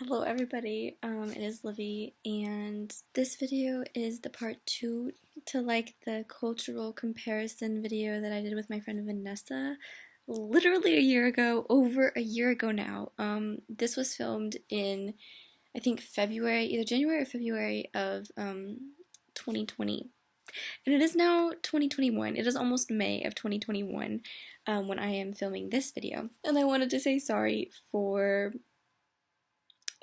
Hello everybody, it is Livy, and this video is the part 2 to the cultural comparison video that I did with my friend Vanessa literally a year ago, over a year ago now. This was filmed in, I think, February, either January or February of 2020. And it is now 2021. It is almost May of 2021 when I am filming this video. And I wanted to say sorry for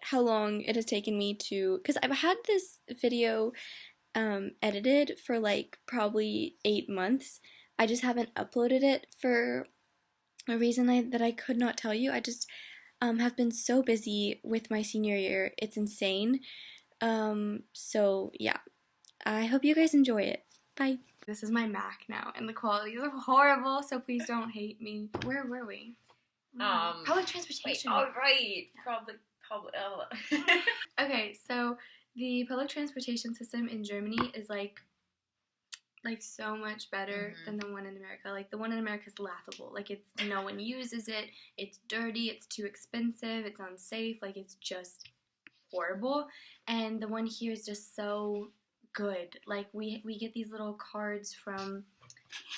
how long it has taken me to, because I've had this video edited for probably 8 months. I just haven't uploaded it for a reason that I could not tell you. I just have been so busy with my senior year. It's insane. So yeah, I hope you guys enjoy it. Bye. This is my Mac now, and the quality is horrible, so please don't hate me. Where were we? Public transportation. Wait, all right. Probably. Okay, so the public transportation system in Germany is like so much better than the one in America. Like the one in America is laughable. Like no one uses it. It's dirty. It's too expensive. It's unsafe. Like it's just horrible. And the one here is just so good. Like we get these little cards from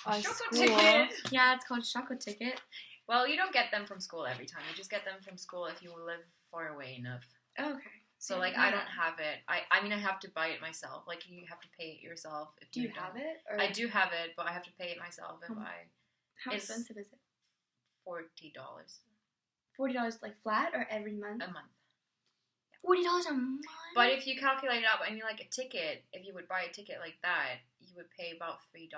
our school. Ticket. Yeah, it's called Schoko Ticket. Well, you don't get them from school every time. You just get them from school if you live far away enough. Okay. So I don't have it. I mean I have to buy it myself. Like you have to pay it yourself. Do you have it? Or? I do have it, but I have to pay it myself if How expensive is it? $40. $40 like flat or every month? A month. $40 a month? But if you calculate it out, I mean like a ticket, if you would buy a ticket like that, you would pay about $3.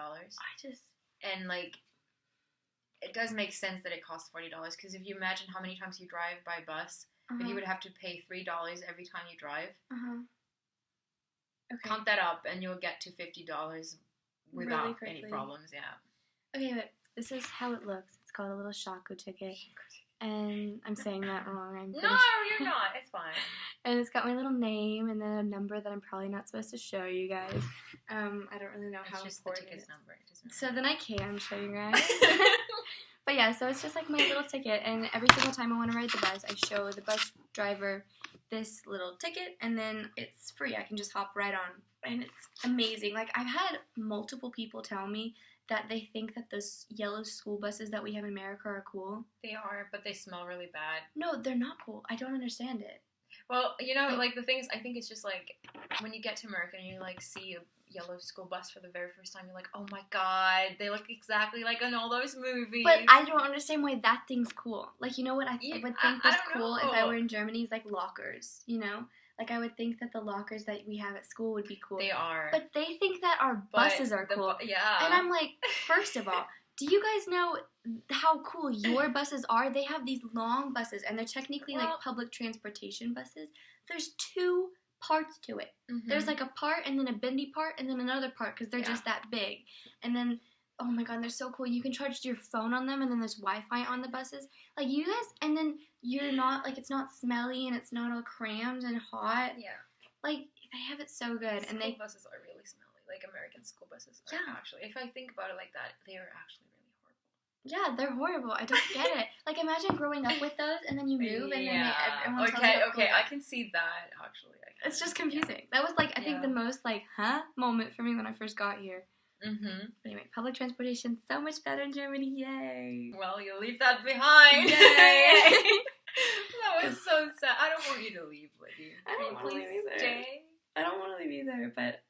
And like it does make sense that it costs $40 because if you imagine how many times you drive by bus, if you would have to pay $3 every time you drive, okay. Count that up and you'll get to $50 without any problems. Yeah. Okay, but this is how it looks. It's called a little Schoko Ticket, and I'm saying that wrong. No, you're not. It's fine. And it's got my little name and then a number that I'm probably not supposed to show you guys. I don't really know how important it is. Number. So then I can show you guys. But yeah, so it's just like my little ticket, and every single time I want to ride the bus, I show the bus driver this little ticket, and then it's free. I can just hop right on, and it's amazing. Like, I've had multiple people tell me that they think that those yellow school buses that we have in America are cool. They are, but they smell really bad. No, they're not cool. I don't understand it. Well, you know, like, the thing is, I think it's just, like, when you get to America and you, like, see a yellow school bus for the very first time, you're like, oh my god, they look exactly like in all those movies. But I don't understand why that thing's cool. Like, you know what I would think was cool if I were in Germany is, like, lockers, you know? Like, I would think that the lockers that we have at school would be cool. They are. But they think that our buses are cool. Yeah. And I'm like, first of all, do you guys know how cool your buses are? They have these long buses, and they're technically like public transportation buses. There's 2 parts to it. There's like a part, and then a bendy part, and then another part, because they're just that big. And then, oh my god, they're so cool. You can charge your phone on them, and then there's Wi-Fi on the buses. Like, you guys, and then you're not, like, it's not smelly, and it's not all crammed and hot. Yeah. Like, they have it so good. School buses are really smelly. Like, American school buses are actually, if I think about it like that, they are actually really horrible. Yeah, they're horrible. I don't get it. Like, imagine growing up with those, and then you move, and then everyone tells you Okay, I can see that, actually. It's just confusing. That was, like, I think the most, like, moment for me when I first got here. But anyway, public transportation so much better in Germany. Yay. Well, you'll leave that behind. Yay. That was so sad. I don't want you to leave, Liddy. I don't want to leave either. Stay. I don't want to leave either, but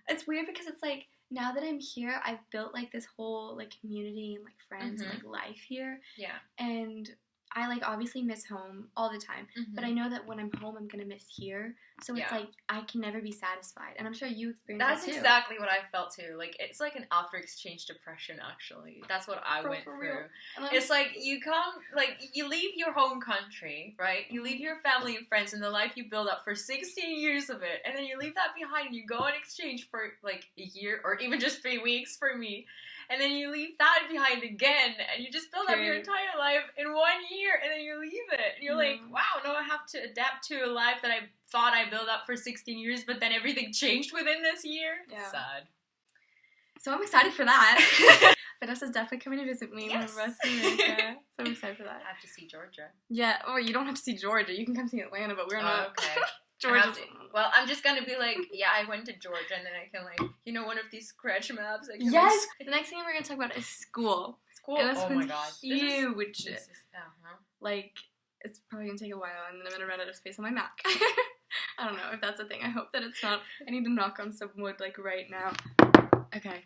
it's weird because it's like, now that I'm here, I've built, like, this whole, like, community and, like, friends and, like, life here. Yeah. And I, like, obviously miss home all the time, but I know that when I'm home, I'm going to miss here. So it's like, I can never be satisfied. And I'm sure you experience that too. That's exactly what I felt too. Like, it's like an after-exchange depression, actually. That's what I went through. It's like, you come, like, you leave your home country, right? You leave your family and friends and the life you build up for 16 years of it. And then you leave that behind and you go on exchange for, like, a year or even just 3 weeks for me. And then you leave that behind again, and you just build up your entire life in 1 year, and then you leave it. And you're like, wow, now I have to adapt to a life that I thought I built up for 16 years, but then everything changed within this year. Yeah. Sad. So I'm excited for that. Vanessa's definitely coming to visit me when we're in America. So I'm excited for that. I have to see Georgia. Yeah, or you don't have to see Georgia. You can come see Atlanta, but we're not. Okay. Georgia. Well, I'm just gonna be like, yeah, I went to Georgia, and then I can like, one of these scratch maps. Yes. The next thing we're gonna talk about is school. School. Oh my god. Huge. Like, it's probably gonna take a while, and then I'm gonna run out of space on my Mac. I don't know if that's a thing. I hope that it's not. I need to knock on some wood like right now. Okay.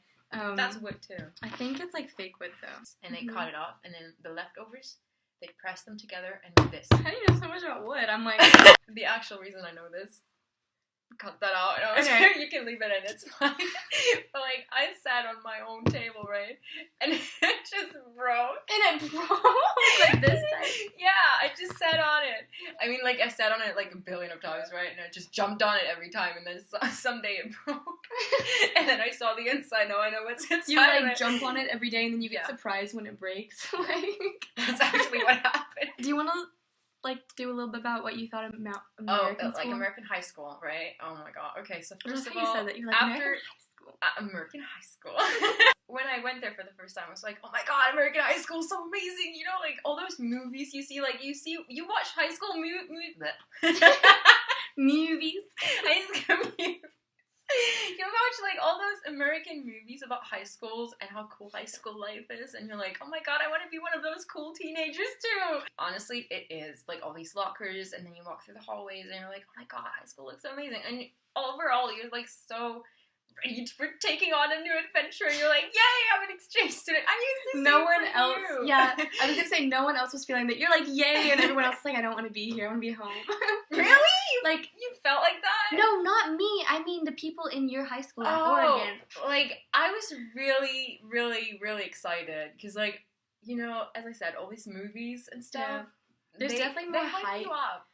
That's wood too. I think it's like fake wood though. And they cut it off, and then the leftovers, they press them together and do this. How do you know so much about wood? I'm like... The actual reason I know this. Cut that out. No, okay. You can leave it in, it's fine. But like, I sat on my own table, right? And it just broke. And it broke? Like this time? Yeah, I just sat on it. I mean, like, I sat on it like a billion of times, right? And I just jumped on it every time, and then someday it broke. And then I saw the inside, now I know what's inside. You like jump on it every day, and then you get surprised when it breaks. Like, that's actually what happened. Do you want to like do a little bit about what you thought about American school? Like American high school, right? Oh my god. Okay, so first of all, you said that. You're like, after American high school. When I went there for the first time, I was like, oh my god, American high school is so amazing. You know, like all those movies you see, like you watch high school movies. High school movies. You watch like all those American movies about high schools and how cool high school life is, and you're like, oh my god, I want to be one of those cool teenagers too. Honestly, it is like all these lockers, and then you walk through the hallways, and you're like, oh my god, high school looks so amazing. And overall, you're like so ready for taking on a new adventure. You're like, yay, I'm an exchange student. I'm used to no one else. You. Yeah, I was gonna say no one else was feeling that. You're like, yay, and everyone else is like, I don't want to be here. I want to be home. Really? Like you felt like that? No, not me. I mean the people in your high school in Oregon. Like I was really, really, really excited because, like, you know, as I said, all these movies and stuff. Yeah. There's definitely more hype. You up.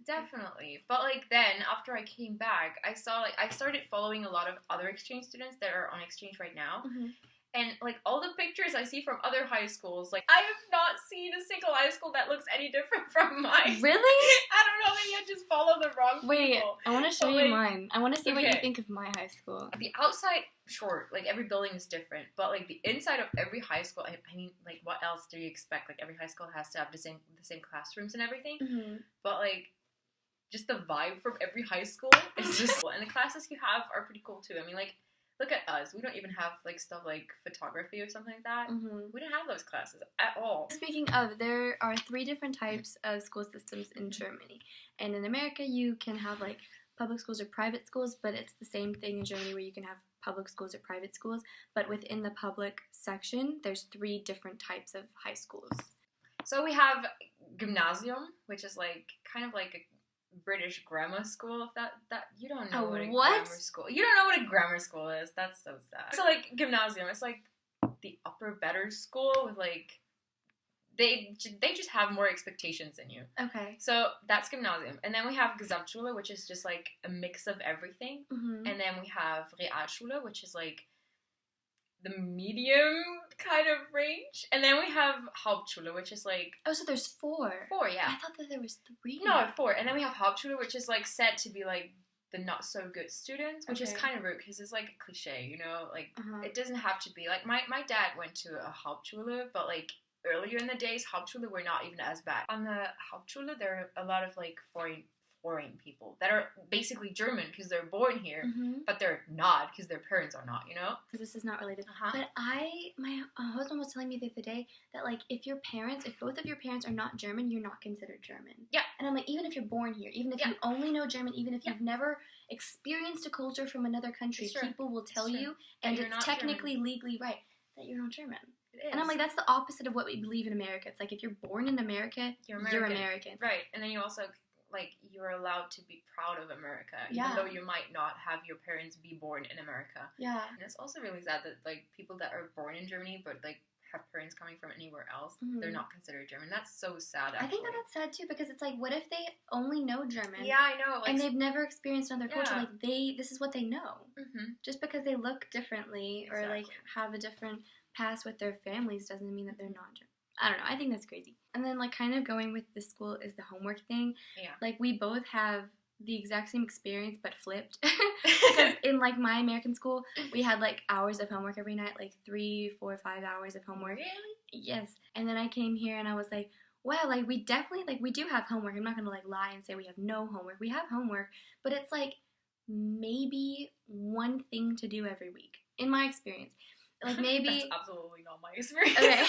Definitely. But like then, after I came back, I started following a lot of other exchange students that are on exchange right now. Mm-hmm. And like all the pictures I see from other high schools, like I have not seen a single high school that looks any different from mine. Really? I don't know, maybe I just follow the wrong people. Wait, I want to show you mine. I want to see what you think of my high school. The outside, sure, like every building is different, but like the inside of every high school, I mean, like what else do you expect? Like every high school has to have the same classrooms and everything, but like just the vibe from every high school is just cool. And the classes you have are pretty cool too. I mean, like, look at us. We don't even have like stuff like photography or something like that. We don't have those classes at all. Speaking of, there are 3 different types of school systems in Germany. And in America, you can have like public schools or private schools, but it's the same thing in Germany where you can have public schools or private schools. But within the public section, there's 3 different types of high schools. So we have Gymnasium, which is like kind of like a British grammar school. If that you don't know what a grammar school. You don't know what a grammar school is. That's so sad. So like Gymnasium, it's like the upper better school with like they just have more expectations than you. Okay. So that's Gymnasium, and then we have Gesamtschule, which is just like a mix of everything, and then we have Realschule, which is like the medium kind of range, and then we have Hauptschule, which is like... Oh, so there's 4. 4, yeah. I thought that there was 3. No, 4, and then we have Hauptschule, which is like said to be like the not so good students, which is kind of rude because it's like a cliche, you know, like it doesn't have to be like my dad went to a Hauptschule, but like earlier in the days, Hauptschule were not even as bad. On the Hauptschule, there are a lot of like foreign people that are basically German because they're born here, but they're not because their parents are not, you know? This is not related. But my husband was telling me the other day that like if both of your parents are not German, you're not considered German. Yeah. And I'm like, even if you're born here, even if you only know German, even if you've never experienced a culture from another country, people will tell you, and it's technically legally right, that you're not German. And I'm like, that's the opposite of what we believe in America. It's like if you're born in America, you're American. Right. And then you also... like, you're allowed to be proud of America, even though you might not have your parents be born in America. Yeah. And it's also really sad that, like, people that are born in Germany but, like, have parents coming from anywhere else, they're not considered German. That's so sad, actually. I think that's sad, too, because it's like, what if they only know German? Yeah, I know. Like, and they've never experienced another culture. Like, this is what they know. Just because they look differently or, like, have a different past with their families doesn't mean that they're not German. I don't know. I think that's crazy. And then, like, kind of going with the school is the homework thing. Yeah. Like, we both have the exact same experience but flipped. Because in like my American school, we had like hours of homework every night, like 3, 4, 5 hours of homework. Really? Yes. And then I came here and I was like, wow, like we definitely, like we do have homework. I'm not gonna like lie and say we have no homework. We have homework, but it's like maybe one thing to do every week, in my experience. Like maybe That's absolutely not my experience. Okay.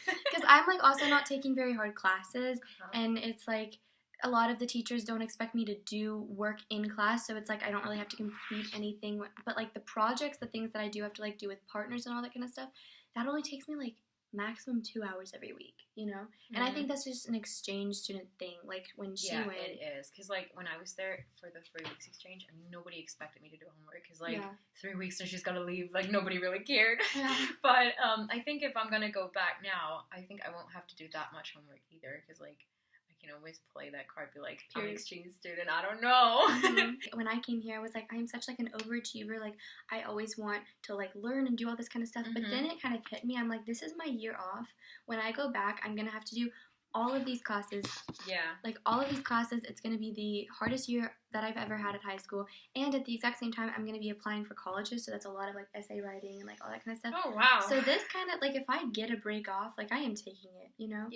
Because I'm like also not taking very hard classes, and it's like a lot of the teachers don't expect me to do work in class, so it's like I don't really have to complete anything. But like the projects, the things that I do have to like do with partners and all that kind of stuff, that only takes me like maximum 2 hours every week, you know? And I think that's just an exchange student thing, like when she went. It is, because like when I was there for the 3 weeks exchange, I mean, nobody expected me to do homework, because like 3 weeks and she's got to leave, like nobody really cared. But I think if I'm gonna go back now, I think I won't have to do that much homework either, because like I can always play that card, be like, I'm an exchange student, I don't know. When I came here, I was like, I'm such like an overachiever, like I always want to like learn and do all this kind of stuff, but then it kind of hit me, I'm like, this is my year off. When I go back, I'm gonna have to do all of these classes. Like all of these classes, it's gonna be the hardest year that I've ever had at high school, and at the exact same time, I'm gonna be applying for colleges, so that's a lot of like essay writing and like all that kind of stuff. Oh wow. So this kind of like, if I get a break off, like I am taking it, you know?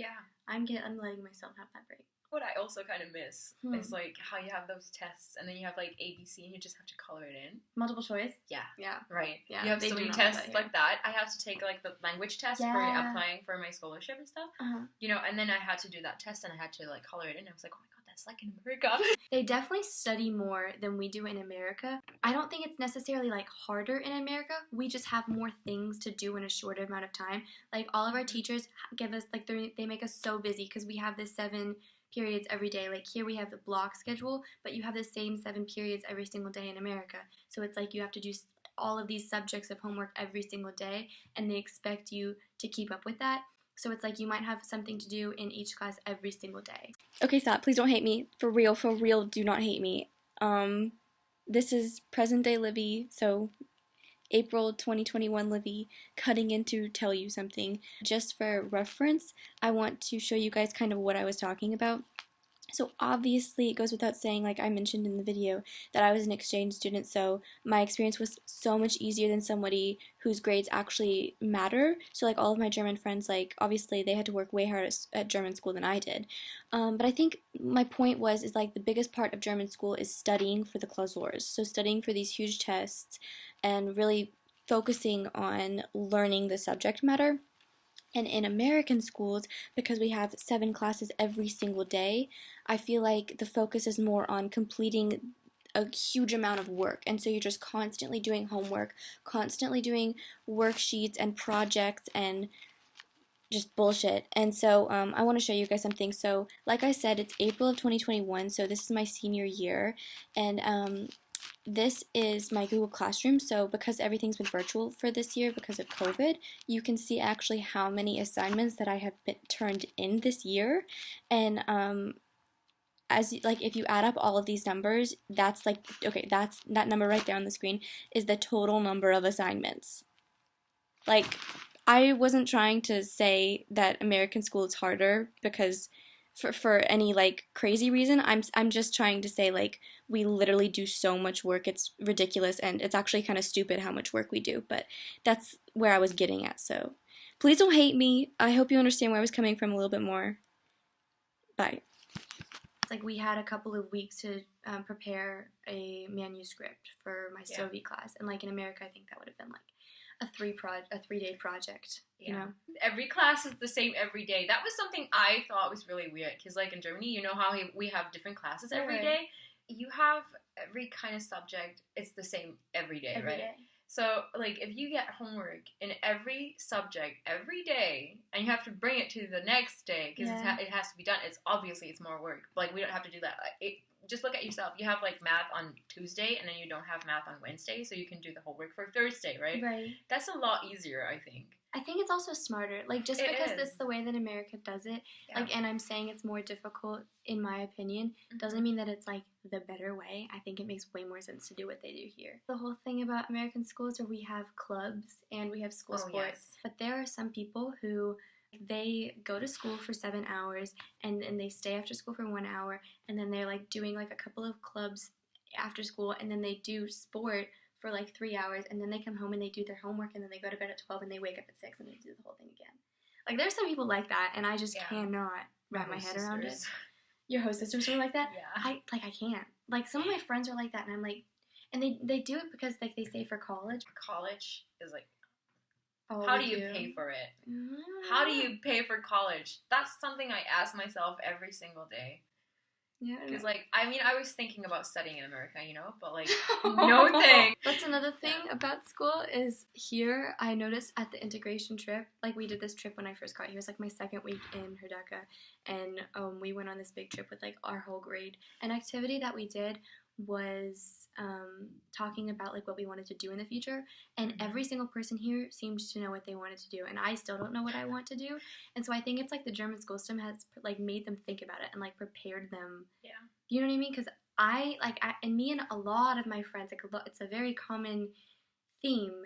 I'm letting myself have that break. What I also kind of miss is like how you have those tests and then you have like ABC and you just have to color it in. Multiple choice? Yeah. Right. Yeah. You have so many tests like that. I have to take like the language test for applying for my scholarship and stuff. You know, and then I had to do that test and I had to like color it in. I was like, oh my god, that's like in America. They definitely study more than we do in America. I don't think it's necessarily like harder in America. We just have more things to do in a shorter amount of time. Like all of our teachers give us like they make us so busy because we have this 7 periods every day. Like here we have the block schedule, but you have the same 7 periods every single day in America. So it's like you have to do all of these subjects of homework every single day, and they expect you to keep up with that. So it's like you might have something to do in each class every single day. Okay, stop. Please don't hate me. For real, do not hate me. This is present day Livy, so April 2021 Livy, cutting in to tell you something. Just for reference, I want to show you guys kind of what I was talking about. So obviously it goes without saying, like I mentioned in the video, that I was an exchange student, so my experience was so much easier than somebody whose grades actually matter. So like all of my German friends, like obviously they had to work way harder at German school than I did. But I think my point is like the biggest part of German school is studying for the Klausurs. So studying for these huge tests and really focusing on learning the subject matter. And in American schools, because we have 7 classes every single day, I feel like the focus is more on completing a huge amount of work. And so you're just constantly doing homework, constantly doing worksheets and projects and just bullshit. And so I want to show you guys something. So like I said, it's April of 2021, so this is my senior year. And this is my Google Classroom, so because everything's been virtual for this year because of COVID, you can see actually how many assignments that I have turned in this year, and if you add up all of these numbers, that's like, okay, that number right there on the screen is the total number of assignments. Like, I wasn't trying to say that American school is harder because for any like crazy reason. I'm just trying to say like we literally do so much work, it's ridiculous, and it's actually kind of stupid how much work we do, but that's where I was getting at. So please don't hate me. I hope you understand where I was coming from a little bit more. Bye. It's like we had a couple of weeks to prepare a manuscript for my Soviet class, and like in America I think that would have been like a 3-day project, you know? Every class is the same every day. That was something I thought was really weird, because like in Germany, you know how we have different classes every day? You have every kind of subject, it's the same every day, right? So like if you get homework in every subject every day, and you have to bring it to the next day, because it has to be done, it's more work. Like we don't have to do that. Just look at yourself. You have like math on Tuesday, and then you don't have math on Wednesday, so you can do the whole work for Thursday, right? Right. That's a lot easier, I think. I think it's also smarter. Like just because this is the way that America does it, like, and I'm saying it's more difficult in my opinion, doesn't mean that it's like the better way. I think it makes way more sense to do what they do here. The whole thing about American schools where we have clubs and we have school sports, but there are some people who They go to school for 7 hours, and they stay after school for 1 hour, and then they're like doing like a couple of clubs after school, and then they do sport for like 3 hours, and then they come home and they do their homework, and then they go to bed at 12 and they wake up at 6 and they do the whole thing again. Like, there's some people like that, and I just cannot wrap my head around it. Your host sisters are like that? Yeah. I can't. Like, some of my friends are like that, and I'm like, and they do it because like they stay for college. College is like, oh, how do you pay for it? How do you pay for college? That's something I ask myself every single day. Yeah. Because, like, I mean, I was thinking about studying in America, you know, but, like, no thing. That's another thing about school is here, I noticed at the integration trip, like, we did this trip when I first got here. It was, like, my second week in Herdeka, and we went on this big trip with, like, our whole grade. An activity that we did was talking about, like, what we wanted to do in the future, and every single person here seemed to know what they wanted to do, and I still don't know what I want to do, and so I think it's, like, the German school system has, like, made them think about it and, like, prepared them. Yeah. You know what I mean? Because and me and a lot of my friends, like, it's a very common theme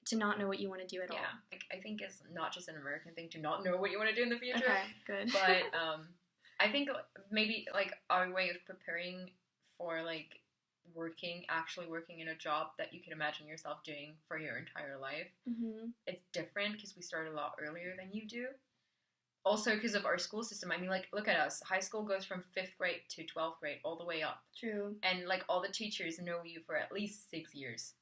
to not know what you want to do at all. Yeah, like, I think it's not just an American thing to not know what you want to do in the future. Okay, good. But I think maybe, like, our way of preparing for, like, actually working in a job that you can imagine yourself doing for your entire life, it's different because we start a lot earlier than you do. Also, because of our school system, I mean, like, look at us. High school goes from 5th grade to 12th grade all the way up. True. And, like, all the teachers know you for at least 6 years.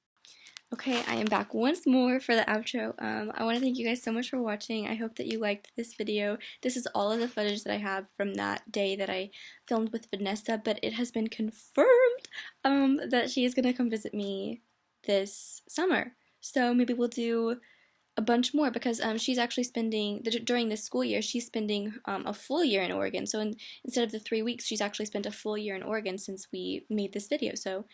Okay, I am back once more for the outro. I want to thank you guys so much for watching. I hope that you liked this video. This is all of the footage that I have from that day that I filmed with Vanessa, but it has been confirmed that she is going to come visit me this summer. So maybe we'll do a bunch more because she's actually spending, during this school year, she's spending a full year in Oregon. So instead of the 3 weeks, she's actually spent a full year in Oregon since we made this video. So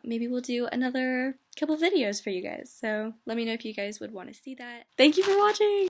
maybe we'll do another couple videos for you guys. So let me know if you guys would want to see that. Thank you for watching!